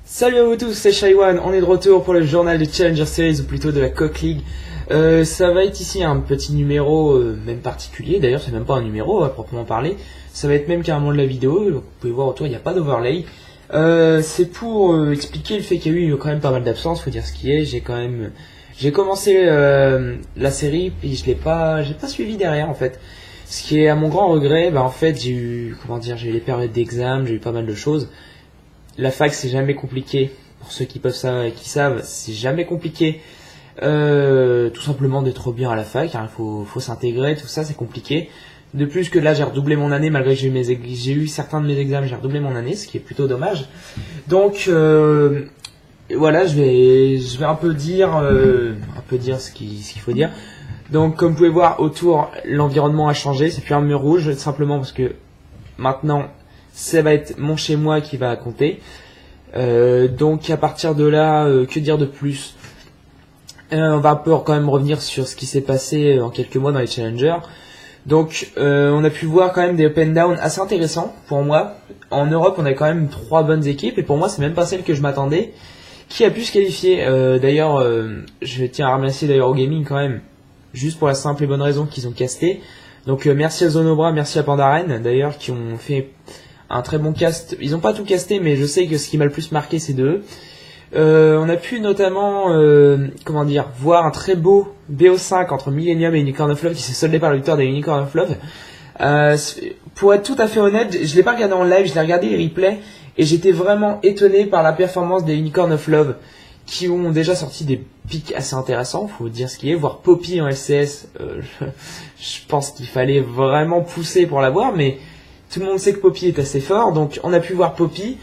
Salut à vous tous, c'est Shaiwan, on est de retour pour le journal de Challenger Series, ou plutôt de la Coq League. Ça va être ici un petit numéro, même particulier, d'ailleurs c'est même pas un numéro à proprement parler, ça va être même carrément de la vidéo, vous pouvez voir autour il n'y a pas d'overlay. C'est pour expliquer le fait qu'il y a eu quand même pas mal d'absences, faut dire ce qui est, j'ai commencé la série et j'ai pas suivi derrière en fait. Ce qui est à mon grand regret, en fait j'ai eu les périodes d'examen, j'ai eu pas mal de choses. La fac c'est jamais compliqué, pour ceux qui savent, c'est jamais compliqué. Tout simplement d'être bien à la fac, faut s'intégrer, tout ça c'est compliqué. De plus que là j'ai redoublé mon année, malgré que j'ai eu certains de mes examens, j'ai redoublé mon année, ce qui est plutôt dommage. Donc voilà, je vais un peu dire ce qu'il faut dire. Donc comme vous pouvez voir autour, l'environnement a changé, c'est plus un mur rouge, simplement parce que maintenant ça va être mon chez moi qui va compter. Donc à partir de là, que dire de plus? On va un peu quand même revenir sur ce qui s'est passé en quelques mois dans les challengers. Donc on a pu voir quand même des up and down assez intéressants pour moi. En Europe on a quand même 3 bonnes équipes et pour moi c'est même pas celle que je m'attendais qui a pu se qualifier. D'ailleurs je tiens à remercier d'ailleurs au gaming quand même, juste pour la simple et bonne raison qu'ils ont casté. Donc merci à Zonobra, merci à Pandaren d'ailleurs qui ont fait un très bon cast. Ils ont pas tout casté mais je sais que ce qui m'a le plus marqué c'est d'eux. On a pu notamment voir un très beau BO5 entre Millennium et Unicorn of Love qui s'est soldé par la victoire des Unicorn of Love. Pour être tout à fait honnête, je l'ai pas regardé en live, je l'ai regardé les replays et j'étais vraiment étonné par la performance des Unicorn of Love qui ont déjà sorti des pics assez intéressants, faut dire ce qui est, voir Poppy en LCS, je pense qu'il fallait vraiment pousser pour l'avoir, mais tout le monde sait que Poppy est assez fort, donc on a pu voir Poppy.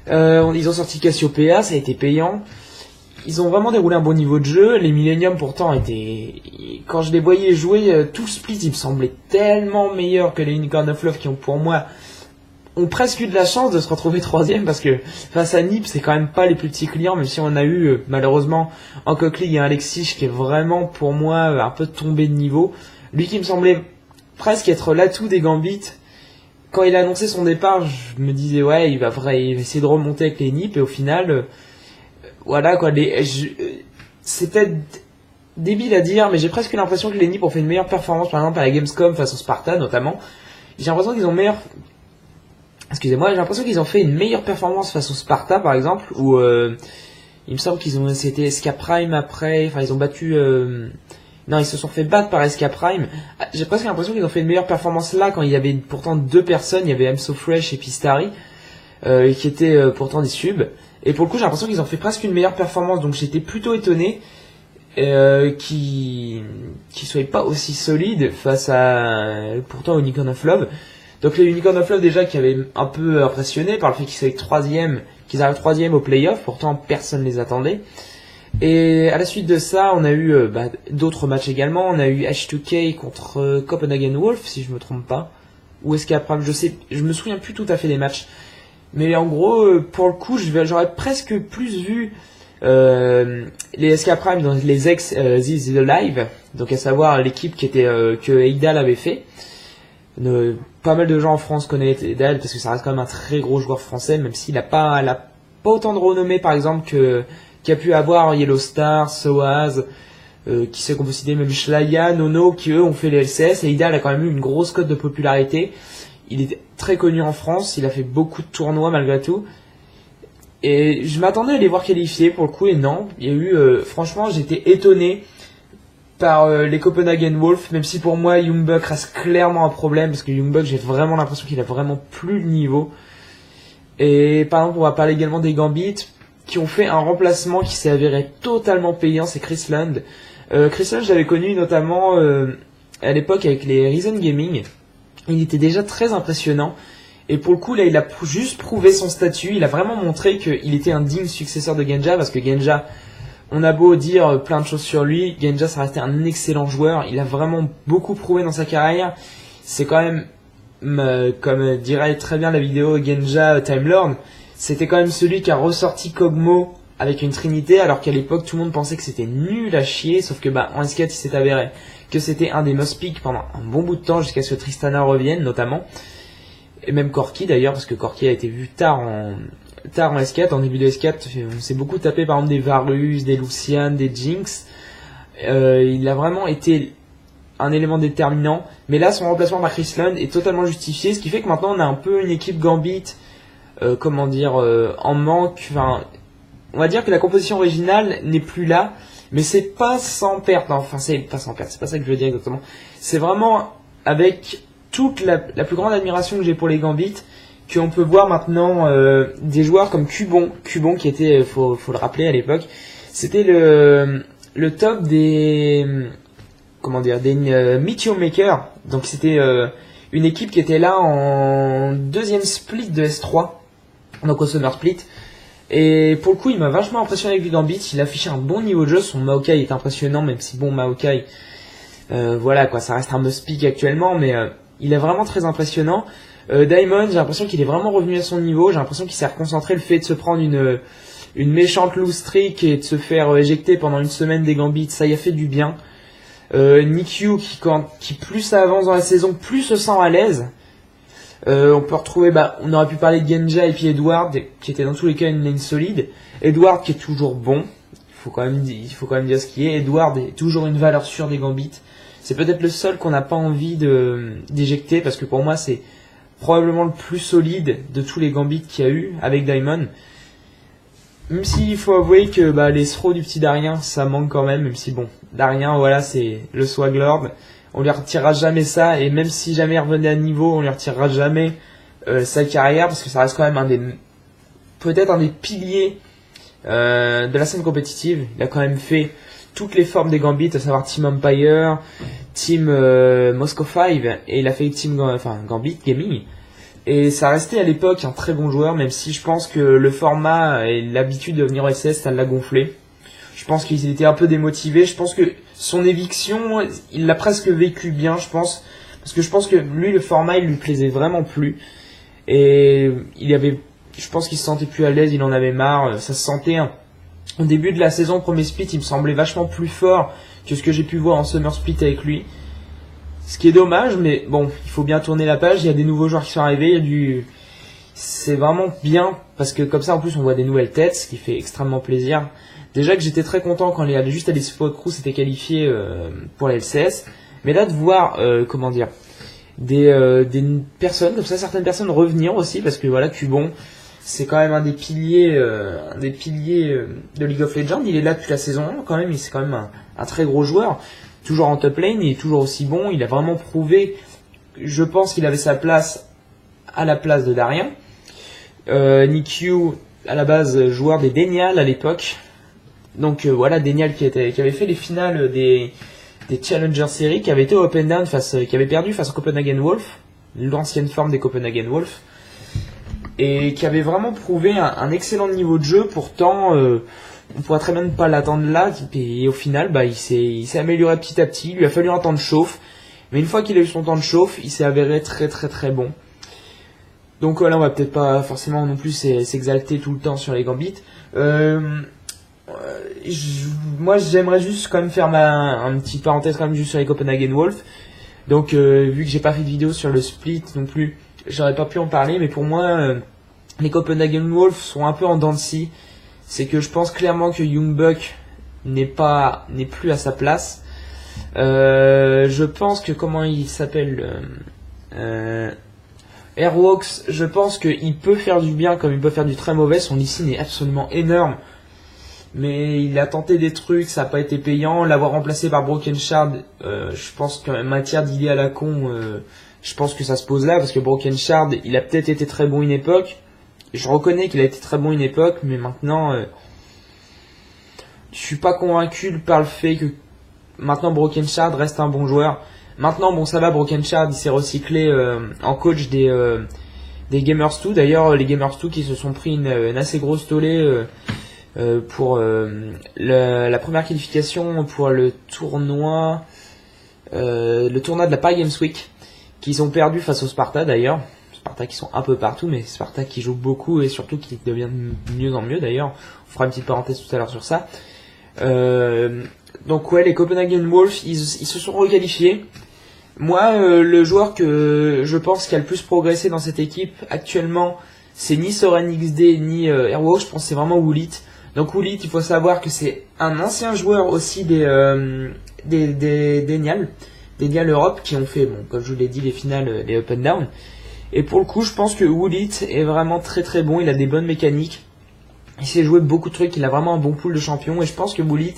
Ils ont sorti Cassiopeia, ça a été payant. Ils ont vraiment déroulé un bon niveau de jeu. Les Millennium pourtant étaient... Quand je les voyais jouer, tout split, il me semblait tellement meilleur que les Unicorn of Love qui ont pour moi ont presque eu de la chance de se retrouver 3ème parce que face à Nip, c'est quand même pas les plus petits clients, même si on a eu malheureusement en Coq League un Alexis qui est vraiment pour moi un peu tombé de niveau. Lui qui me semblait presque être l'atout des Gambit. Quand il a annoncé son départ, je me disais ouais, il va essayer de remonter avec les Nip et au final, voilà quoi. C'est peut-être débile à dire, mais j'ai presque l'impression que les Nip ont fait une meilleure performance, par exemple à la Gamescom face au Sparta notamment. J'ai l'impression qu'ils ont j'ai l'impression qu'ils ont fait une meilleure performance face au Sparta par exemple, où il me semble c'était SK Prime après, enfin ils ont battu. Non, ils se sont fait battre par SK Prime. J'ai presque l'impression qu'ils ont fait une meilleure performance là quand il y avait pourtant 2 personnes, il y avait I'm So Fresh et Pistari, qui étaient pourtant des subs. Et pour le coup, j'ai l'impression qu'ils ont fait presque une meilleure performance, donc j'étais plutôt étonné qu'ils soient pas aussi solides face à pourtant Unicorn of Love. Donc les Unicorn of Love déjà qui avaient un peu impressionné par le fait qu'ils arrivent 3ème au playoff, pourtant personne les attendait. Et à la suite de ça, on a eu d'autres matchs également. On a eu H2K contre Copenhagen Wolf, si je me trompe pas. Ou SK Prime, je me souviens plus tout à fait des matchs. Mais en gros, pour le coup, j'aurais presque plus vu les SK Prime dans les ex This is Live, donc à savoir l'équipe que Eidal avait fait. Pas mal de gens en France connaissent Eidal parce que ça reste quand même un très gros joueur français, même s'il a pas autant de renommée par exemple qui a pu avoir Yellow Star, Soaz, qui sait qu'on peut citer même Shlaya, Nono, qui eux ont fait les LCS, et Eidal a quand même eu une grosse cote de popularité. Il est très connu en France, il a fait beaucoup de tournois malgré tout. Et je m'attendais à les voir qualifiés pour le coup, et non. Il y a eu, franchement, j'étais étonné par les Copenhagen Wolf, même si pour moi Youngbuck reste clairement un problème, parce que Youngbuck j'ai vraiment l'impression qu'il a vraiment plus le niveau. Et par exemple, on va parler également des Gambit, qui ont fait un remplacement qui s'est avéré totalement payant, c'est Chris Land. Chris Land, je l'avais connu notamment à l'époque avec les Reason Gaming. Il était déjà très impressionnant. Et pour le coup, là, il a juste prouvé son statut. Il a vraiment montré qu'il était un digne successeur de Genja, parce que Genja, on a beau dire plein de choses sur lui, Genja, ça restait un excellent joueur. Il a vraiment beaucoup prouvé dans sa carrière. C'est quand même, comme dirait très bien la vidéo Genja Time Lord, c'était quand même celui qui a ressorti Kog'Maw avec une trinité, alors qu'à l'époque tout le monde pensait que c'était nul à chier, sauf que en S4 il s'est avéré que c'était un des must pick pendant un bon bout de temps jusqu'à ce que Tristana revienne notamment, et même Corki d'ailleurs, parce que Corki a été vu tard tard en S4, en début de S4, on s'est beaucoup tapé par exemple des Varus, des Lucian, des Jinx. Il a vraiment été un élément déterminant, mais là son remplacement par Chris Lund est totalement justifié, ce qui fait que maintenant on a un peu une équipe Gambit, en manque. Enfin, on va dire que la composition originale n'est plus là, mais c'est pas sans perte. Enfin, c'est pas sans perte, c'est pas ça que je veux dire exactement. C'est vraiment avec toute la plus grande admiration que j'ai pour les Gambit qu'on peut voir maintenant des joueurs comme Cubon qui était, faut le rappeler à l'époque, c'était le top des Meteor Maker. Donc c'était une équipe qui était là en deuxième split de S3, donc au Summer Split. Et pour le coup, il m'a vachement impressionné avec du Gambit. Il affichait un bon niveau de jeu. Son Maokai est impressionnant, même si bon, Maokai, voilà quoi, ça reste un must-pick actuellement, mais il est vraiment très impressionnant. Diamond, j'ai l'impression qu'il est vraiment revenu à son niveau. J'ai l'impression qu'il s'est reconcentré. Le fait de se prendre une méchante lose streak et de se faire éjecter pendant une semaine des Gambits, ça y a fait du bien. Nikyu qui plus ça avance dans la saison, plus se sent à l'aise. On peut retrouver, on aurait pu parler de Genja et puis Edward, qui était dans tous les cas une lane solide. Edward qui est toujours bon, il faut quand même dire ce qui est. Edward est toujours une valeur sûre des Gambits. C'est peut-être le seul qu'on n'a pas envie d'éjecter, parce que pour moi c'est probablement le plus solide de tous les Gambits qu'il y a eu avec Diamond. Même s'il faut avouer que les throws du petit Darien, ça manque quand même si bon, Darien, voilà, c'est le Swag Lord. On lui retirera jamais ça, et même si jamais il revenait à niveau, on lui retirera jamais sa carrière, parce que ça reste quand même peut-être un des piliers de la scène compétitive. Il a quand même fait toutes les formes des Gambits, à savoir Team Empire, Team Moscow 5, et il a fait Team Gambit Gaming. Et ça restait à l'époque un très bon joueur, même si je pense que le format et l'habitude de venir au SS, ça l'a gonflé. Je pense qu'il était un peu démotivé. Je pense que son éviction, il l'a presque vécu bien, je pense. Parce que je pense que lui, le format, il lui plaisait vraiment plus. Et je pense qu'il se sentait plus à l'aise, il en avait marre. Ça se sentait, au début de la saison, premier split, il me semblait vachement plus fort que ce que j'ai pu voir en Summer Split avec lui. Ce qui est dommage, mais bon, il faut bien tourner la page. Il y a des nouveaux joueurs qui sont arrivés. C'est vraiment bien, parce que comme ça, en plus, on voit des nouvelles têtes, ce qui fait extrêmement plaisir. Déjà que j'étais très content quand juste à Spot Crew s'était qualifié pour la LCS. Mais là, de voir, des personnes, comme ça, certaines personnes revenir aussi, parce que voilà, Cubon, c'est quand même un des piliers de League of Legends. Il est là depuis la saison 1, quand même, c'est quand même un très gros joueur. Toujours en top lane, il est toujours aussi bon, il a vraiment prouvé, je pense qu'il avait sa place à la place de Darien. Nikyu, à la base, joueur des Denial à l'époque. Donc voilà, Denial qui avait fait les finales des Challenger Series, qui avait été au Open Down qui avait perdu face au Copenhagen Wolf, l'ancienne forme des Copenhagen Wolf, et qui avait vraiment prouvé un excellent niveau de jeu. Pourtant, on pourrait très bien ne pas l'attendre là, et au final, il s'est amélioré petit à petit. Il lui a fallu un temps de chauffe, mais une fois qu'il a eu son temps de chauffe, il s'est avéré très très très bon. Donc là, on va peut-être pas forcément non plus s'exalter tout le temps sur les Gambits. Moi, j'aimerais juste quand même faire un petit parenthèse quand même juste sur les Copenhagen Wolf. Donc, vu que j'ai pas fait de vidéo sur le split non plus, j'aurais pas pu en parler, mais pour moi, les Copenhagen Wolf sont un peu en dents de scie. C'est que je pense clairement que Young Buck n'est plus à sa place. Je pense que, comment il s'appelle, Airwalks, je pense qu'il peut faire du bien comme il peut faire du très mauvais. Son Lee Sin est absolument énorme, mais il a tenté des trucs, ça n'a pas été payant. L'avoir remplacé par Broken Shard, je pense qu'en matière d'idée à la con, je pense que ça se pose là, parce que Broken Shard, il a peut-être été très bon une époque. Je reconnais qu'il a été très bon une époque, mais maintenant, je suis pas convaincu par le fait que maintenant Broken Shard reste un bon joueur. Maintenant, bon, ça va, Broken Shard, il s'est recyclé en coach des Gamers 2. D'ailleurs, les Gamers 2 qui se sont pris une assez grosse tollée pour la première qualification pour le tournoi de la Paris Games Week, qu'ils ont perdu face au Sparta d'ailleurs. Sparta qui sont un peu partout, mais Sparta qui joue beaucoup et surtout qui devient de mieux en mieux d'ailleurs. On fera une petite parenthèse tout à l'heure sur ça. Donc ouais, les Copenhagen Wolves, ils se sont requalifiés. Moi, le joueur que je pense qui a le plus progressé dans cette équipe actuellement, c'est ni Soren XD ni Airwalk, je pense que c'est vraiment Woolit. Donc Woolit, il faut savoir que c'est un ancien joueur aussi des Nial Europe qui ont fait, bon, comme je vous l'ai dit, les finales, les up and down. Et pour le coup, je pense que Woolit est vraiment très très bon, il a des bonnes mécaniques. Il sait jouer beaucoup de trucs, il a vraiment un bon pool de champions, et je pense que Woolit,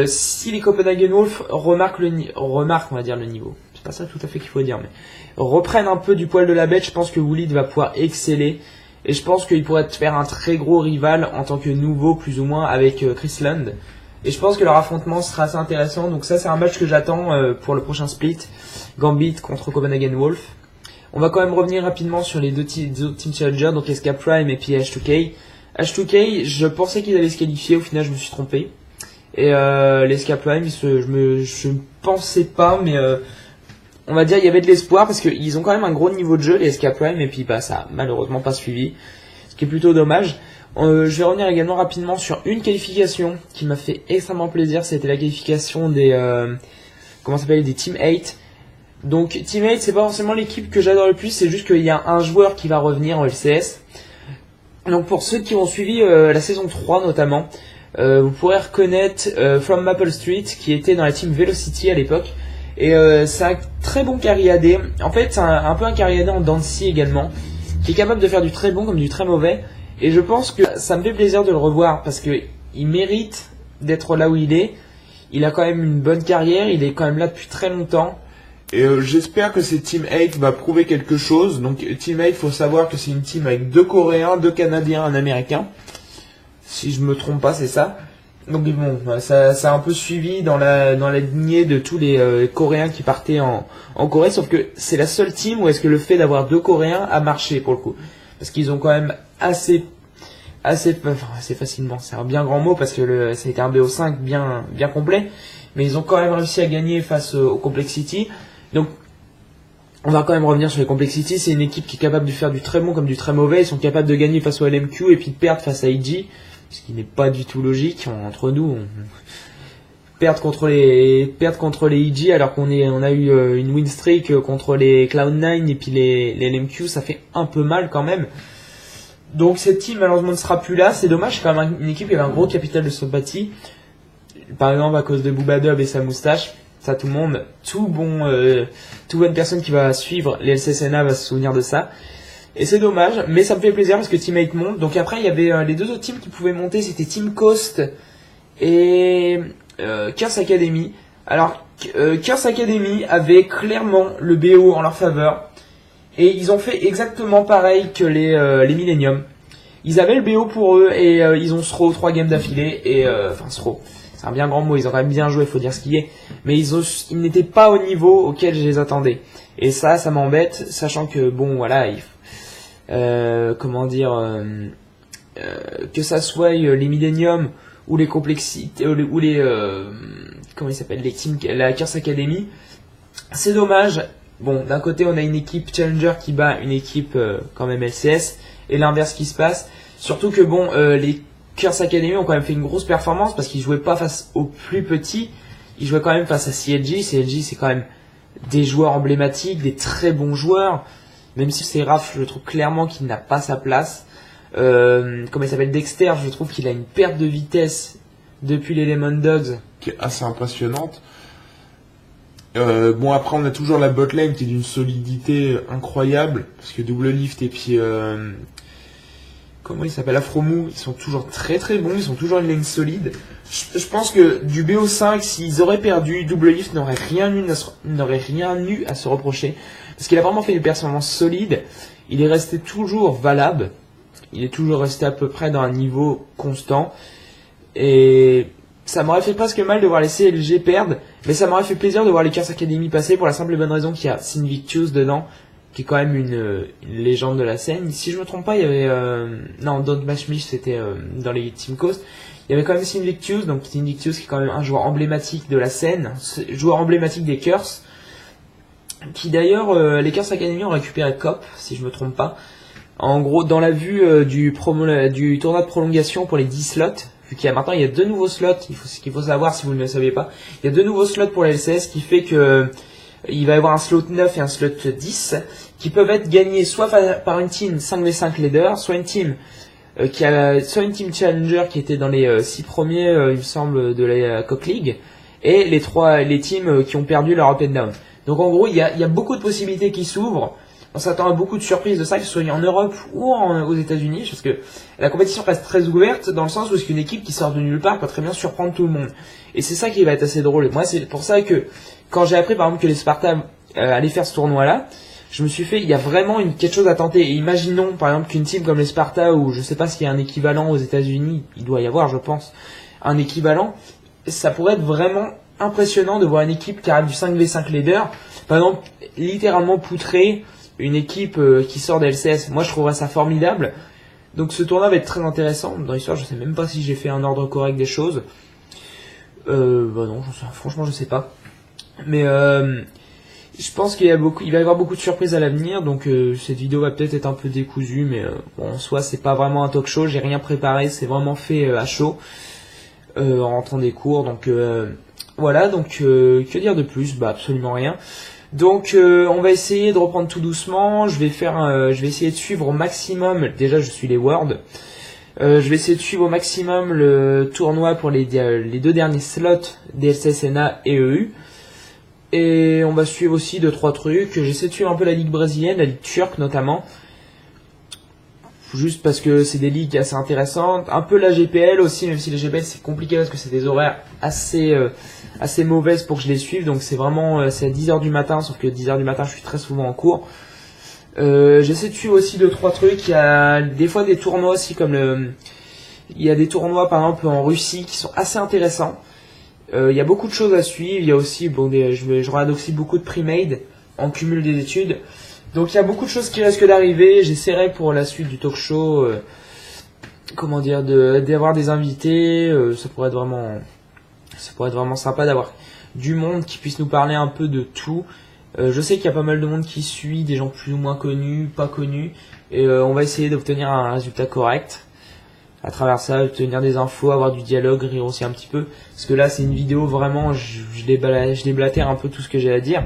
si les Copenhagen Wolf remarquent on va dire le niveau, c'est pas ça tout à fait qu'il faut dire, mais reprennent un peu du poil de la bête, je pense que Woolit va pouvoir exceller, et je pense qu'il pourrait faire un très gros rival en tant que nouveau plus ou moins avec Chris Lund. Et je pense que leur affrontement sera assez intéressant, donc ça c'est un match que j'attends pour le prochain split, Gambit contre Copenhagen Wolf. On va quand même revenir rapidement sur les deux team challengers, donc SK Prime et puis H2K. H2K, je pensais qu'ils allaient se qualifier, au final je me suis trompé. Et les SK Prime, je ne pensais pas, mais on va dire il y avait de l'espoir parce qu'ils ont quand même un gros niveau de jeu, les SK Prime, et puis bah, ça a malheureusement pas suivi, ce qui est plutôt dommage. Je vais revenir également rapidement sur une qualification qui m'a fait extrêmement plaisir, c'était la qualification des des Team 8. Donc Team 8, c'est pas forcément l'équipe que j'adore le plus, c'est juste qu'il y a un joueur qui va revenir en LCS. Donc pour ceux qui ont suivi la saison 3 notamment, vous pourrez reconnaître From Maple Street qui était dans la team Velocity à l'époque. Et c'est un très bon carry AD. En fait c'est un peu un carry AD en Dancy également, qui est capable de faire du très bon comme du très mauvais. Et je pense que ça me fait plaisir de le revoir parce que il mérite d'être là où il est. Il a quand même une bonne carrière, il est quand même là depuis très longtemps. Et j'espère que cette Team 8 va prouver quelque chose. Donc Team 8, faut savoir que c'est une team avec 2 Coréens, 2 Canadiens, un Américain. Si je me trompe pas, c'est ça. Donc bon, ça a un peu suivi dans la lignée de tous les Coréens qui partaient en Corée. Sauf que c'est la seule team où est-ce que le fait d'avoir 2 Coréens a marché pour le coup. Parce qu'ils ont quand même assez facilement, c'est un bien grand mot parce que ça a été un BO5 bien complet. Mais ils ont quand même réussi à gagner face au Complexity. Donc, on va quand même revenir sur les Complexity. C'est une équipe qui est capable de faire du très bon comme du très mauvais. Ils sont capables de gagner face au LMQ et puis de perdre face à IG. Ce qui n'est pas du tout logique. Entre nous, perdre contre les IG alors qu'on a eu une win streak contre les Cloud9 et puis les LMQ. Ça fait un peu mal quand même. Donc, cette team malheureusement ne sera plus là. C'est dommage. C'est quand même une équipe qui avait un gros capital de sympathie. Par exemple, à cause de Boobadub et sa moustache. Ça, tout le monde, toute bonne personne qui va suivre les LCSNA va se souvenir de ça. Et c'est dommage, mais ça me fait plaisir parce que Team 8 monte. Donc après, il y avait les deux autres teams qui pouvaient monter, c'était Team Coast et Curse Academy. Alors, Curse Academy avait clairement le BO en leur faveur. Et ils ont fait exactement pareil que les Millennium. Ils avaient le BO pour eux et ils ont throw 3 games d'affilée. Et throw. C'est un bien grand mot, ils ont quand même bien joué, il faut dire ce qui est. Mais ils n'étaient pas au niveau auquel je les attendais. Et ça m'embête, sachant que, bon, voilà, que ça soit les Millennium ou les Complexités, ou les comment ils s'appellent, les teams, la Curse Academy, c'est dommage. Bon, d'un côté, on a une équipe Challenger qui bat une équipe quand même LCS, et l'inverse qui se passe. Surtout que, bon, les Curse Academy ont quand même fait une grosse performance parce qu'ils jouaient pas face aux plus petits, ils jouaient quand même face à CLG. CLG, c'est quand même des joueurs emblématiques, des très bons joueurs, même si c'est Raph, je trouve clairement qu'il n'a pas sa place. Comment il s'appelle, Dexter, je trouve qu'il a une perte de vitesse depuis les Lemon Dogs qui est assez impressionnante. Bon, après on a toujours la botlane qui est d'une solidité incroyable parce que Double Lift et puis comment il s'appelle, Afromou, ils sont toujours très très bons, ils sont toujours une lane solide. Je pense que du BO5, s'ils auraient perdu, Double Lift n'aurait rien eu à se reprocher. Parce qu'il a vraiment fait des performances solides. Il est resté toujours valable. Il est toujours resté à peu près dans un niveau constant. Et ça m'aurait fait presque mal de voir les CLG perdre. Mais ça m'aurait fait plaisir de voir les Curse Academy passer pour la simple et bonne raison qu'il y a Sinvictus dedans, qui est quand même une légende de la scène. Si je me trompe pas, il y avait non, Don't Mash Me, c'était dans les Team Coast. Il y avait quand même Sinvictus, donc Sinvictus qui est quand même un joueur emblématique de la scène, joueur emblématique des Curse, qui d'ailleurs les Curse Academy ont récupéré Cop, si je me trompe pas. En gros, dans la vue du tournoi de prolongation pour les 10 slots, vu qu'il y a maintenant il y a 2 nouveaux slots, ce qu'il faut savoir si vous ne le saviez pas, il y a 2 nouveaux slots pour la LCS, qui fait que il va y avoir un slot 9 et un slot 10 qui peuvent être gagnés soit par une team 5v5 leader, soit une team soit une team challenger qui était dans les 6 premiers, il me semble, de la Coq League, et les teams qui ont perdu leur up and down. Donc en gros, il y a beaucoup de possibilités qui s'ouvrent. On s'attend à beaucoup de surprises de ça, que ce soit en Europe ou aux États-Unis, parce que la compétition reste très ouverte dans le sens où c'est qu'une équipe qui sort de nulle part peut très bien surprendre tout le monde. Et c'est ça qui va être assez drôle. Et moi, c'est pour ça que quand j'ai appris par exemple que les Spartans allaient faire ce tournoi-là, je me suis fait, il y a vraiment quelque chose à tenter. Et imaginons par exemple qu'une team comme les Spartans, ou je sais pas s'il y a un équivalent aux États-Unis, il doit y avoir, je pense, un équivalent, ça pourrait être vraiment impressionnant de voir une équipe qui arrive du 5v5 leader, par exemple, littéralement poutrer une équipe qui sort des LCS. Moi, je trouverais ça formidable. Donc ce tournoi va être très intéressant. Dans l'histoire, je sais même pas si j'ai fait un ordre correct des choses. Bah non, franchement, je sais pas. Mais je pense il va y avoir beaucoup de surprises à l'avenir. Donc cette vidéo va peut-être être un peu décousue, mais bon, en soi, c'est pas vraiment un talk show. J'ai rien préparé, c'est vraiment fait à chaud en rentrant des cours. Donc voilà. Donc que dire de plus? Bah absolument rien. Donc on va essayer de reprendre tout doucement. Je vais essayer de suivre au maximum. Déjà, je suis les Worlds. Je vais essayer de suivre au maximum le tournoi pour les 2 derniers slots DLCSNA et EU. Et on va suivre aussi 2-3 trucs. J'essaie de suivre un peu la ligue brésilienne, la ligue turque notamment. Juste parce que c'est des ligues assez intéressantes. Un peu la GPL aussi, même si la GPL c'est compliqué parce que c'est des horaires assez mauvaises pour que je les suive. Donc c'est vraiment c'est à 10h du matin, sauf que 10h du matin je suis très souvent en cours. J'essaie de suivre aussi 2-3 trucs. Il y a des fois des tournois aussi il y a des tournois par exemple en Russie qui sont assez intéressants. Il y a beaucoup de choses à suivre. Il y a aussi je regarde aussi beaucoup de pre-made en cumul des études. Donc il y a beaucoup de choses qui risquent d'arriver. J'essaierai pour la suite du talk show d'avoir des invités. Ça pourrait être vraiment sympa d'avoir du monde qui puisse nous parler un peu de tout. Je sais qu'il y a pas mal de monde qui suit, des gens plus ou moins connus, pas connus, et on va essayer d'obtenir un résultat correct. À travers ça, obtenir des infos, avoir du dialogue, rire aussi un petit peu. Parce que là, c'est une vidéo vraiment, je déblatère un peu tout ce que j'ai à dire.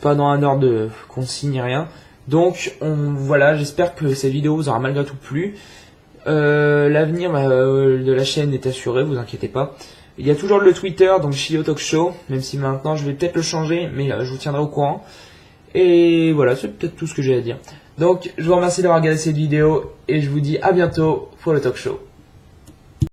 Pas dans un ordre de consigne, rien. Donc, voilà, j'espère que cette vidéo vous aura malgré tout plu. L'avenir de la chaîne est assuré, vous inquiétez pas. Il y a toujours le Twitter, donc Chio Talk Show, même si maintenant je vais peut-être le changer, mais je vous tiendrai au courant. Et voilà, c'est peut-être tout ce que j'ai à dire. Donc, je vous remercie d'avoir regardé cette vidéo, et je vous dis à bientôt pour le Talk Show.